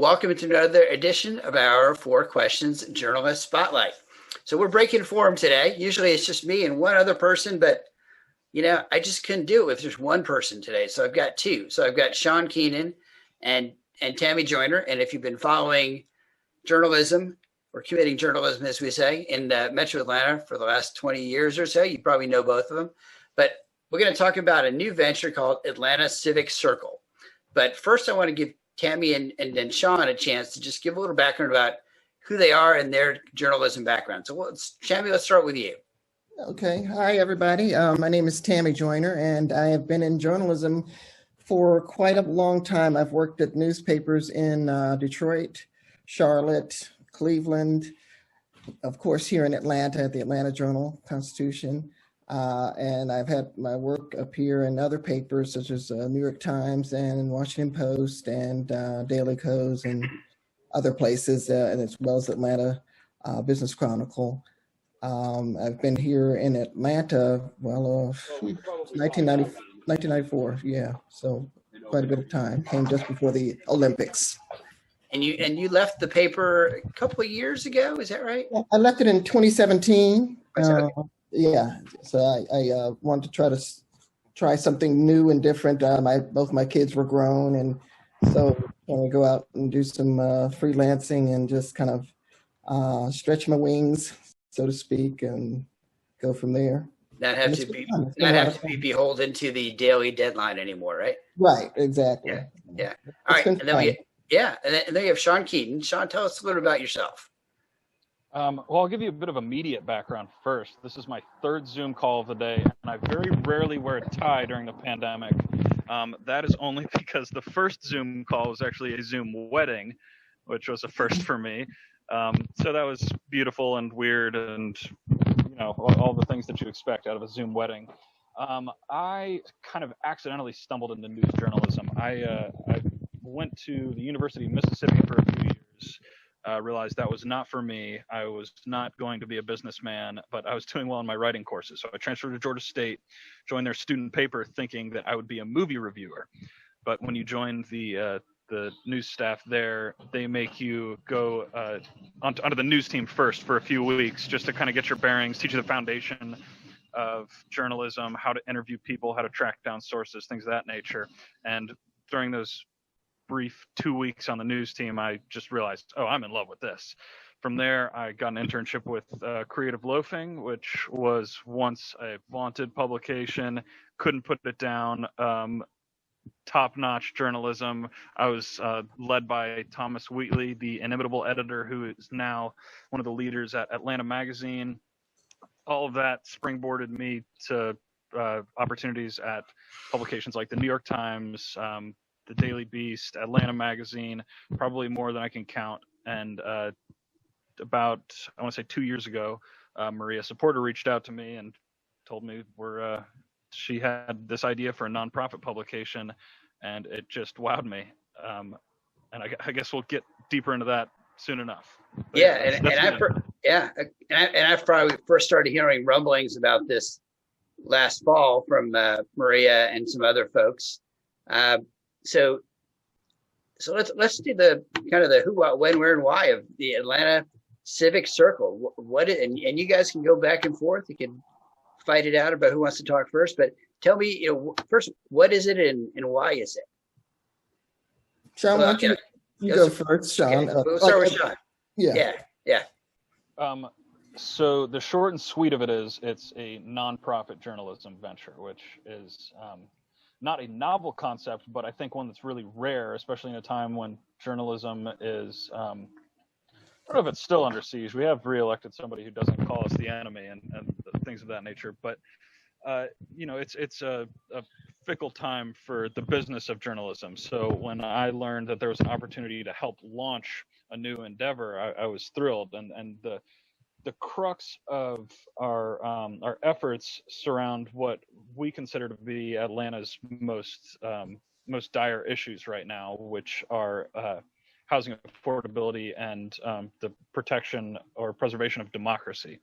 Welcome to another edition of our Four Questions Journalist Spotlight. So we're breaking form today. Usually it's just me and one other person, but I just couldn't do it if there's one person today. So I've got two. So I've got Sean Keenan and Tammy Joyner. And if you've been following journalism or committing journalism, as we say, in Metro Atlanta for the last 20 years or so, you probably know both of them. But we're going to talk about a new venture called Atlanta Civic Circle. But first, I want to give Tammy and then Sean a chance to just give a little background about who they are and their journalism background. So Tammy, let's start with you. Okay. Hi, everybody. My name is Tammy Joyner, and I have been in journalism for quite a long time. I've worked at newspapers in Detroit, Charlotte, Cleveland, of course, here in Atlanta at the Atlanta Journal-Constitution. And I've had my work appear in other papers such as New York Times and Washington Post and Daily Kos and other places, and as well as Atlanta Business Chronicle. I've been here in Atlanta, 1994, yeah, so quite a bit of time. Came just before the Olympics. And you left the paper a couple of years ago, is that right? I left it in 2017. Yeah, so I wanted to try something new and different. Both my kids were grown, and so I go out and do some freelancing and just kind of stretch my wings, so to speak, and go from there. Not have to be beholden to the daily deadline anymore, right? Right, exactly. Yeah. All right, and then you have Sean Keenan. Sean, tell us a little about yourself. Well, I'll give you a bit of immediate background first. This is my third Zoom call of the day, and I very rarely wear a tie during the pandemic. That is only because the first Zoom call was actually a Zoom wedding, which was a first for me. So that was beautiful and weird and, all the things that you expect out of a Zoom wedding. I kind of accidentally stumbled into news journalism. I went to the University of Mississippi for a few years. Realized that was not for me. I was not going to be a businessman, but I was doing well in my writing courses. So I transferred to Georgia State, joined their student paper thinking that I would be a movie reviewer. But when you join the news staff there, they make you go onto the news team first for a few weeks just to kind of get your bearings, teach you the foundation of journalism, how to interview people, how to track down sources, things of that nature. And during those brief 2 weeks on the news team, I just realized, I'm in love with this. From there, I got an internship with Creative Loafing, which was once a vaunted publication, couldn't put it down, top-notch journalism. I was led by Thomas Wheatley, the inimitable editor who is now one of the leaders at Atlanta Magazine. All of that springboarded me to opportunities at publications like the New York Times, the Daily Beast, Atlanta Magazine, probably more than I can count. And about, I want to say 2 years ago, Maria Supporter reached out to me and told me she had this idea for a nonprofit publication, and it just wowed me. And I guess we'll get deeper into that soon enough. But I probably first started hearing rumblings about this last fall from Maria and some other folks. So let's do the kind of the who, what, when, where, and why of the Atlanta Civic Circle. And you guys can go back and forth. You can fight it out about who wants to talk first. But tell me, first, what is it and why is it? Sean, why don't you go first, Sean? Okay, we'll start with Sean. Yeah. So the short and sweet of it is, it's a nonprofit journalism venture, which is not a novel concept, but I think one that's really rare, especially in a time when journalism is, I don't know if it's still under siege. We have reelected somebody who doesn't call us the enemy and things of that nature. But, it's a fickle time for the business of journalism. So when I learned that there was an opportunity to help launch a new endeavor, I was thrilled. And the crux of our efforts surround what we consider to be Atlanta's most dire issues right now, which are housing affordability and the protection or preservation of democracy.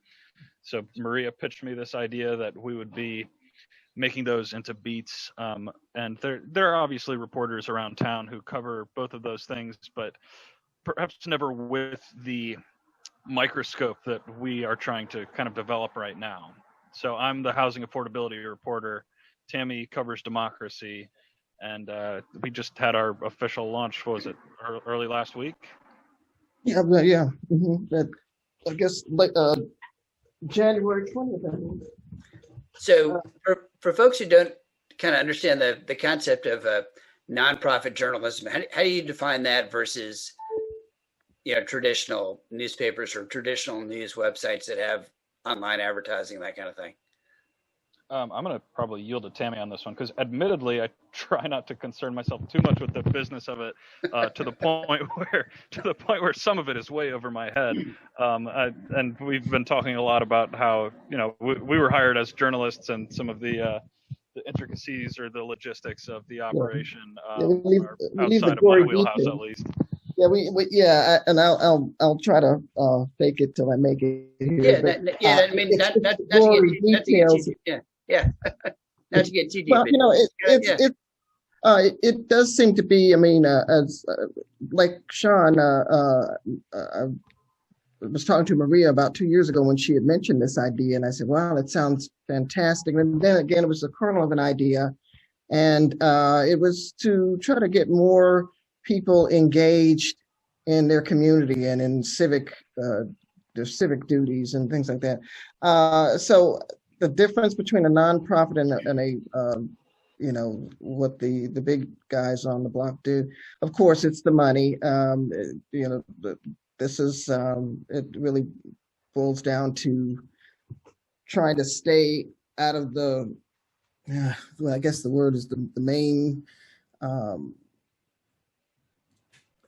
So Maria pitched me this idea that we would be making those into beats. And there are obviously reporters around town who cover both of those things, but perhaps never with the microscope that we are trying to kind of develop right now. So I'm the housing affordability reporter. Tammy covers democracy, and we just had our official launch. What was it, early last week? Yeah, yeah. I guess like January 20th. So for folks who don't kind of understand the concept of nonprofit journalism, how do you define that versus traditional newspapers or traditional news websites that have online advertising, that kind of thing? I'm going to probably yield to Tammy on this one because, admittedly, I try not to concern myself too much with the business of it, to the point where some of it is way over my head. And we've been talking a lot about how we were hired as journalists, and some of the intricacies or the logistics of the operation are outside of my wheelhouse, at least. Yeah, and I'll try to fake it till I make it here. I mean, not to get too deep. Yeah, not to get too deep. Well, it does seem to be. I mean, as like Sean, I was talking to Maria about 2 years ago when she had mentioned this idea, and I said, "Wow, it sounds fantastic." And then again, it was the kernel of an idea, and it was to try to get more people engaged in their community and in their civic duties and things like that. So the difference between a nonprofit and a what the big guys on the block do, of course, it's the money. This is it really boils down to trying to stay out of the. Well, I guess the word is the main.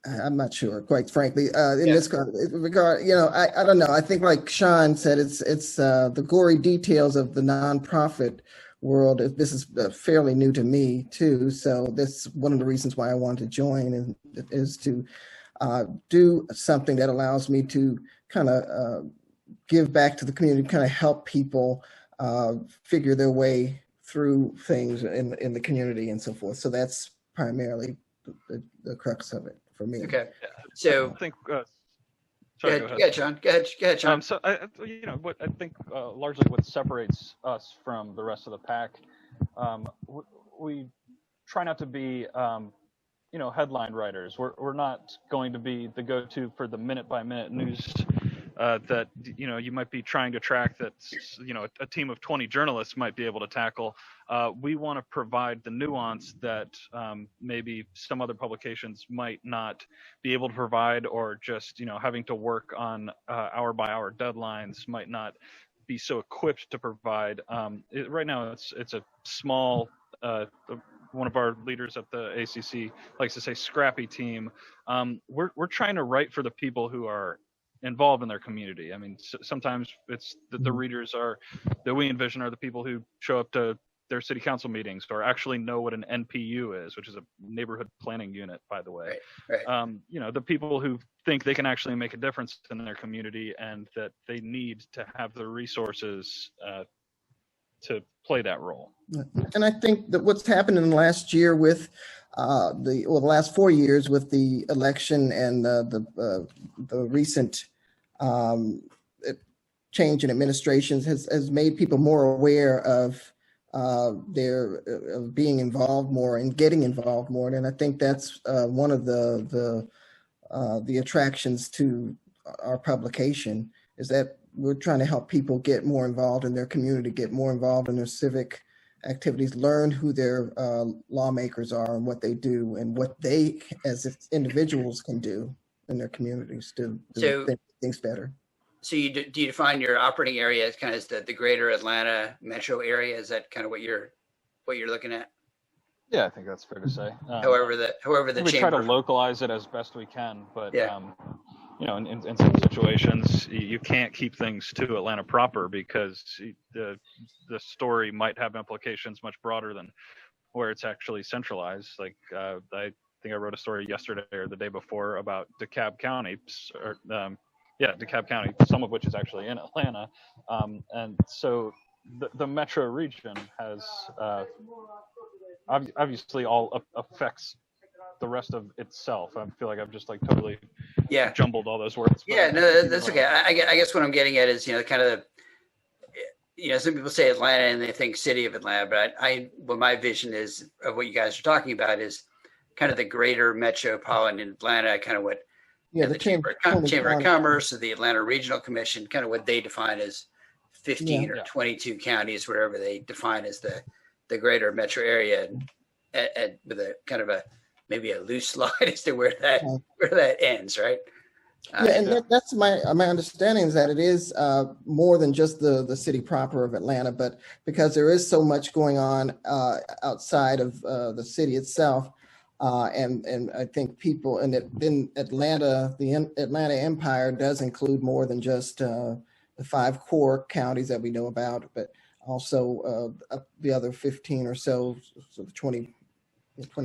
I'm not sure, quite frankly, in this regard. I don't know. I think, like Sean said, it's the gory details of the nonprofit world. This is fairly new to me too, so that's one of the reasons why I want to join, and is to do something that allows me to kind of give back to the community, kind of help people figure their way through things in the community and so forth. So that's primarily the crux of it for me. Okay. So I think. Sorry, go ahead, John. Go ahead, John. So what I think largely what separates us from the rest of the pack, we try not to be headline writers. We're not going to be the go-to for the minute-by-minute news that you might be trying to track, that a team of 20 journalists might be able to tackle. We want to provide the nuance that maybe some other publications might not be able to provide, or just having to work on hour by hour deadlines might not be so equipped to provide. Right now it's a small one of our leaders at the ACC likes to say scrappy team. We're trying to write for the people who are involved in their community. I mean, sometimes it's the readers that we envision are the people who show up to their city council meetings, or actually know what an NPU is, which is a neighborhood planning unit, by the way. Right. The people who think they can actually make a difference in their community, and that they need to have the resources to play that role. And I think that what's happened in the last year with the last 4 years with the election and the recent change in administrations has made people more aware of being involved more and getting involved more. And I think that's one of the attractions to our publication, is that we're trying to help people get more involved in their community, get more involved in their civic activities, learn who their lawmakers are and what they do, and what they as individuals can do in their communities to make things better. So do you define your operating area as kind of the greater Atlanta metro area? Is that kind of what you're looking at? Yeah, I think that's fair to say. However the we chamber try to localize it as best we can, but yeah. In some situations you can't keep things to Atlanta proper, because the story might have implications much broader than where it's actually centralized. Like I think I wrote a story yesterday or the day before about DeKalb County, DeKalb County, some of which is actually in Atlanta, and so the metro region has obviously all affects the rest of itself. I feel like I've just like totally jumbled all those words. Yeah, no, that's okay. I guess what I'm getting at is, kind of, some people say Atlanta and they think city of Atlanta, but what my vision is of what you guys are talking about is kind of the greater metropolitan Atlanta, kind of what the Chamber of Commerce or the Atlanta Regional Commission, kind of what they define as 15 or 22 counties, whatever they define as the greater metro area, and with a kind of maybe a loose line as to where that ends, right? And that's my understanding, is that it is more than just the city proper of Atlanta, but because there is so much going on outside of the city itself, and I think people, and then Atlanta, the Atlanta Empire does include more than just the 5 core counties that we know about, but also the other 15 or so 20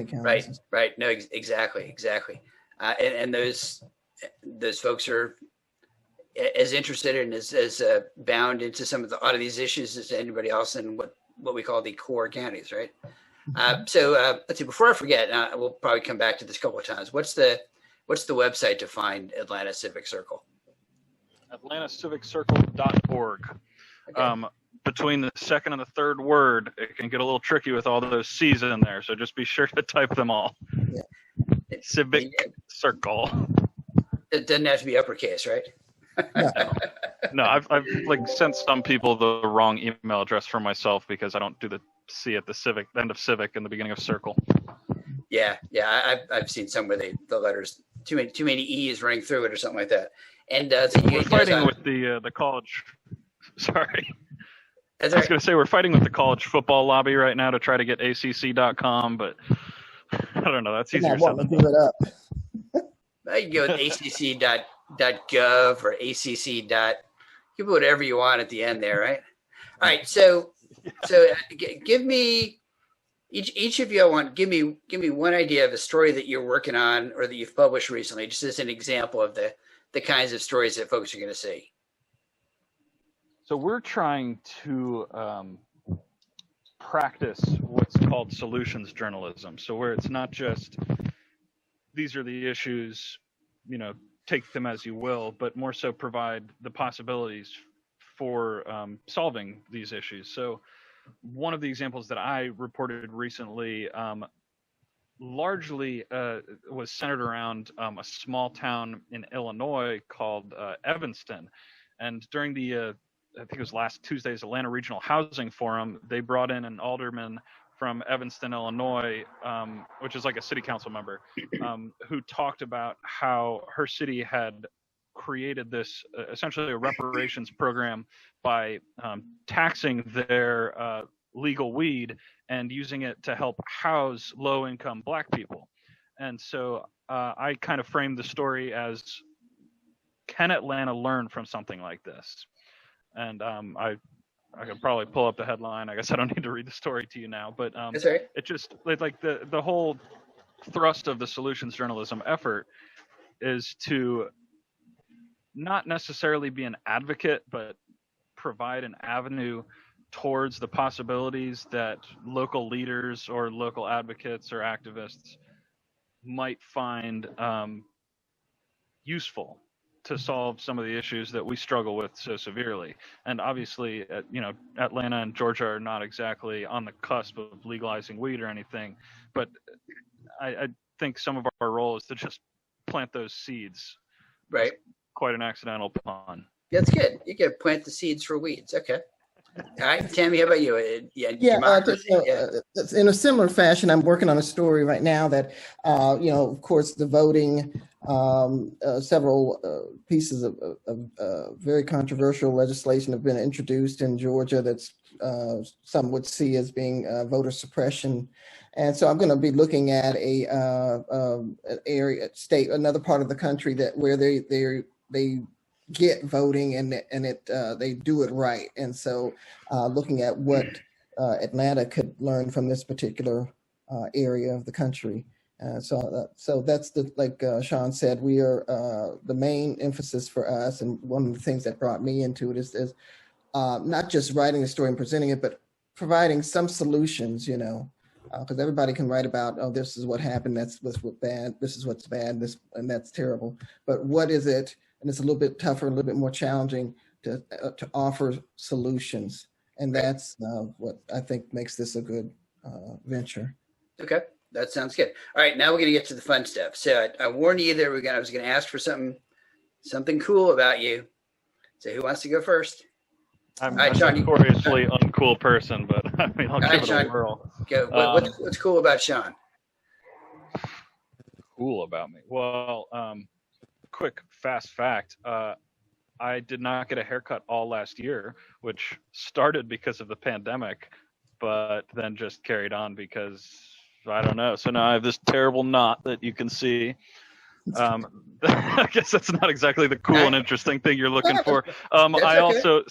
counties. Right. No, exactly. And those folks are as interested and as bound into a lot of these issues as anybody else in what we call the core counties, right? So let's see. Before I forget, we'll probably come back to this a couple of times. What's the website to find Atlanta Civic Circle? AtlantaCivicCircle.org. Okay. Between the second and the third word, it can get a little tricky with all those C's in there. So just be sure to type them all. Yeah. Civic Circle. It doesn't have to be uppercase, right? No, I've like sent some people the wrong email address for myself because I don't do the C at the end of civic and the beginning of circle. Yeah. I've seen some where the letters too many E's running through it or something like that. And so we're fighting with the college. Sorry. I was going to say we're fighting with the college football lobby right now to try to get ACC.com, but I don't know. That's easier said than done. You can go with acc.gov or acc. You can put whatever you want at the end there, right? All right. So give me each of you. Give me one idea of a story that you're working on or that you've published recently, just as an example of the kinds of stories that folks are going to see. So we're trying to practice what's called solutions journalism. So where it's not just these are the issues, take them as you will, but more so provide the possibilities for solving these issues. So one of the examples that I reported recently largely was centered around a small town in Illinois called Evanston. And during the I think it was last Tuesday's Atlanta Regional Housing Forum, they brought in an alderman from Evanston, Illinois, which is like a city council member, who talked about how her city had created this essentially a reparations program by taxing their legal weed and using it to help house low-income Black people. And so I kind of framed the story as, can Atlanta learn from something like this? And I could probably pull up the headline. I guess I don't need to read the story to you now, but That's right. It just like the whole thrust of the solutions journalism effort is to not necessarily be an advocate, but provide an avenue towards the possibilities that local leaders or local advocates or activists might find useful to solve some of the issues that we struggle with so severely. And obviously, Atlanta and Georgia are not exactly on the cusp of legalizing weed or anything, but I think some of our role is to just plant those seeds. Right. It's quite an accidental pun. That's good. You can plant the seeds for weeds. Okay. All right, Tammy, how about you? In a similar fashion, I'm working on a story right now that, of course, the voting, several pieces of very controversial legislation have been introduced in Georgia that's some would see as being voter suppression. And so I'm going to be looking at another part of the country where they get voting and they do it right. And so looking at what Atlanta could learn from this particular area of the country. So that's like Sean said, we are the main emphasis for us. And one of the things that brought me into it is not just writing the story and presenting it, but providing some solutions, because everybody can write about, oh, this is what happened, that's what's bad, this is what's bad, this and that's terrible. But what is it? And it's a little bit tougher, a little bit more challenging to offer solutions. And that's what I think makes this a good venture. Okay, that sounds good. All right, now we're going to get to the fun stuff. So I warned you that I was going to ask for something cool about you. So who wants to go first? I'm right, a Sean, notoriously uncool person, but I mean, I'll give right, it Sean, a whirl. Go. What's cool about Sean? Cool about me? Well, quick, fast fact. I did not get a haircut all last year, which started because of the pandemic, but then just carried on because I don't know. So now I have this terrible knot that you can see. I guess that's not exactly the cool and interesting thing you're looking for. I also,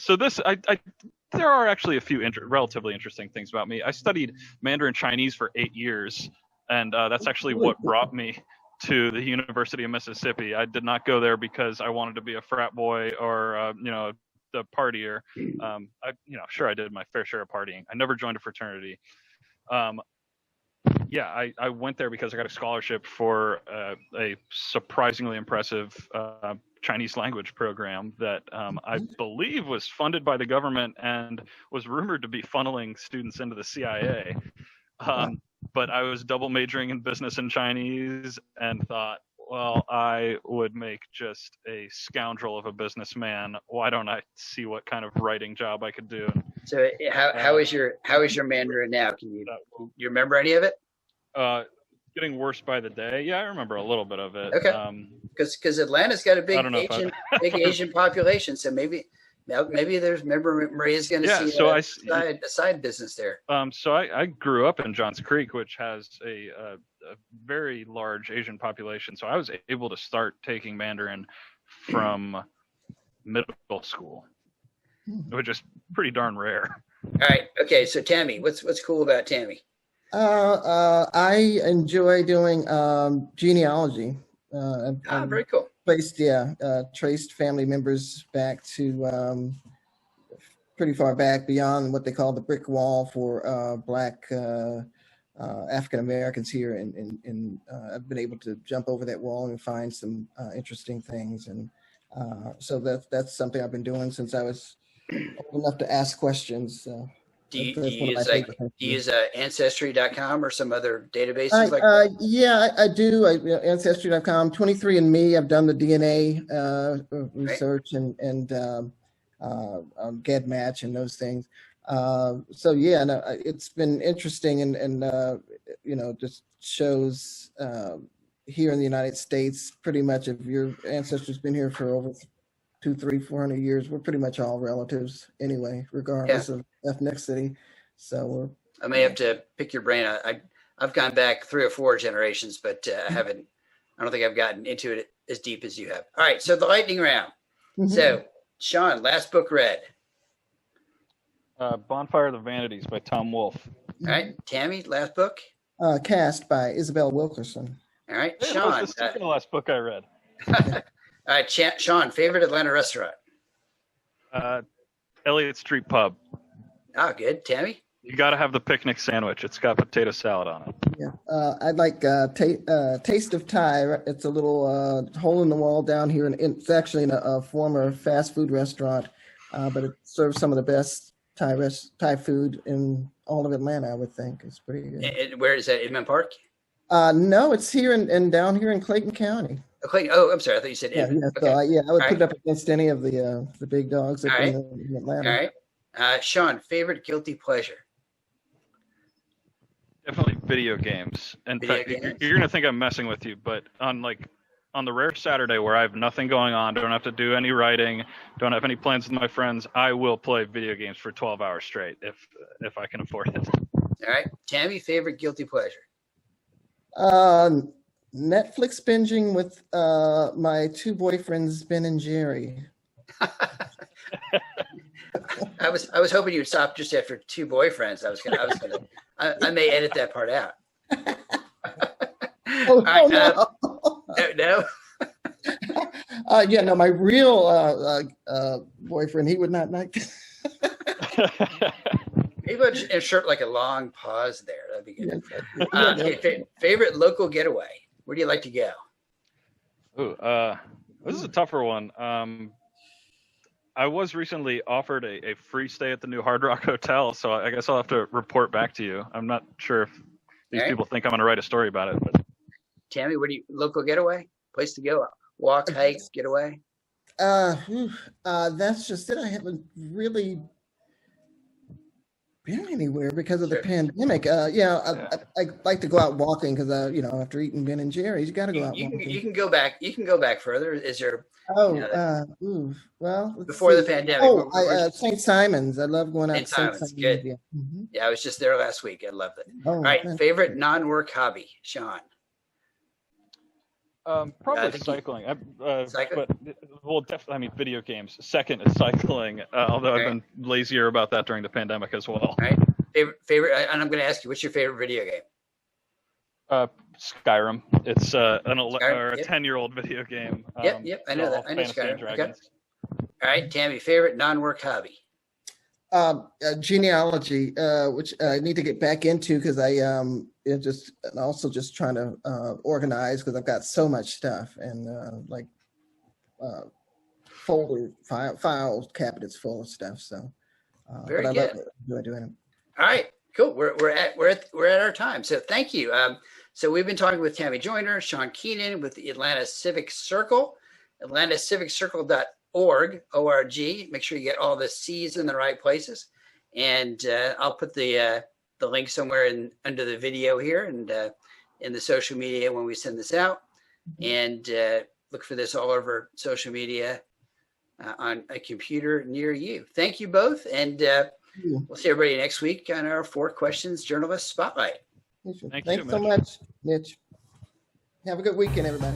there are actually a few relatively interesting things about me. I studied Mandarin Chinese for 8 years, and that's actually what brought me to the University of Mississippi. I did not go there because I wanted to be a frat boy or, a partier. Sure, I did my fair share of partying. I never joined a fraternity. I went there because I got a scholarship for a surprisingly impressive Chinese language program that I believe was funded by the government and was rumored to be funneling students into the CIA. But I was double majoring in business and Chinese and thought, well, I would make just a scoundrel of a businessman. Why don't I see what kind of writing job I could do? So how is your Mandarin now? Can you remember any of it? Getting worse by the day. Yeah, I remember a little bit of it. Okay. Because Atlanta's got a big Asian population, so maybe remember Maria's going to see a side business there. So I grew up in Johns Creek, which has a very large Asian population. So I was able to start taking Mandarin from middle school, which is pretty darn rare. All right. Okay. So Tammy, what's cool about Tammy? I enjoy doing genealogy. Very cool. Traced family members back to pretty far back beyond what they call the brick wall for Black African Americans here, and I've been able to jump over that wall and find some interesting things, and so that's something I've been doing since I was old enough to ask questions. Do you use Ancestry.com or some other databases like that? Yeah, I do. Ancestry.com, 23andMe. I've done the DNA research and GEDmatch and those things. It's been interesting and just shows here in the United States, pretty much if your ancestors been here for over 200, 300, 400 years, we're pretty much all relatives anyway, regardless of ethnicity. So I may have to pick your brain. I've gone back 3 or 4 generations, but I don't think I've gotten into it as deep as you have. All right. So the lightning round. Mm-hmm. So Sean, last book read. Bonfire of the Vanities by Tom Wolfe. All right. Tammy, last book. Cast by Isabel Wilkerson. All right. Hey, Sean. This is the last book I read. All right, Sean, favorite Atlanta restaurant? Elliott Street Pub. Oh, good. Tammy? You got to have the picnic sandwich. It's got potato salad on it. Yeah, I'd like Taste of Thai. It's a little hole in the wall down here, and it's actually in a former fast food restaurant, but it serves some of the best Thai food in all of Atlanta. I would think it's pretty good. And where is that? Inman Park? No, it's here and down here in Clayton County. Oh, I'm sorry. I thought you said Inman. Yeah. So I would put it up against any of the big dogs in Atlanta. All right. Sean, favorite guilty pleasure? Definitely video games. In fact, you're going to think I'm messing with you, but on the rare Saturday where I have nothing going on, don't have to do any writing, don't have any plans with my friends, I will play video games for 12 hours straight if I can afford it. All right. Tammy, favorite guilty pleasure? Netflix binging with my 2 boyfriends, Ben and Jerry. I was hoping you'd stop just after 2 boyfriends. I may edit that part out. No. No, my real boyfriend, he would not like. Maybe I'll just insert like a long pause there. That'd be good. Yeah. Okay, favorite local getaway. Where do you like to go? Ooh, this is a tougher one. I was recently offered a free stay at the new Hard Rock Hotel, so I guess I'll have to report back to you. I'm not sure if these people think I'm going to write a story about it. But Tammy, local getaway? Place to go? Walk, hike, getaway? That's just it. I haven't really been anywhere because of the pandemic. I like to go out walking because after eating Ben and Jerry's, you got to go out walking. You can go back. You can go back further. Is there? Well, before the pandemic. St. Simon's. I love going out. St. Simon's, good. Yeah. Mm-hmm. Yeah, I was just there last week. I loved it. Oh, all right, favorite non-work hobby, Sean. Probably cycling. Cycling? But definitely. I mean, video games. Second is cycling. Although I've been lazier about that during the pandemic as well. All right. Favorite, and I'm going to ask you, what's your favorite video game? Skyrim. It's a 10-year-old video game. Yep. I know that. I know Skyrim. Okay. All right, Tammy. Favorite non-work hobby? Genealogy, which I need to get back into because also just trying to organize because I've got so much stuff and file cabinets full of stuff. So very but good. I love doing it. All right, cool. We're at our time. So thank you. So we've been talking with Tammy Joyner, Sean Keenan with the Atlanta Civic Circle, AtlantaCivicCircle.org, O-R-G. Make sure you get all the C's in the right places. And I'll put the link somewhere under the video here and in the social media when we send this out. And look for this all over social media on a computer near you. Thank you both. And we'll see everybody next week on our 4 Questions Journalist Spotlight. Thanks so much, Mitch. Have a good weekend, everybody.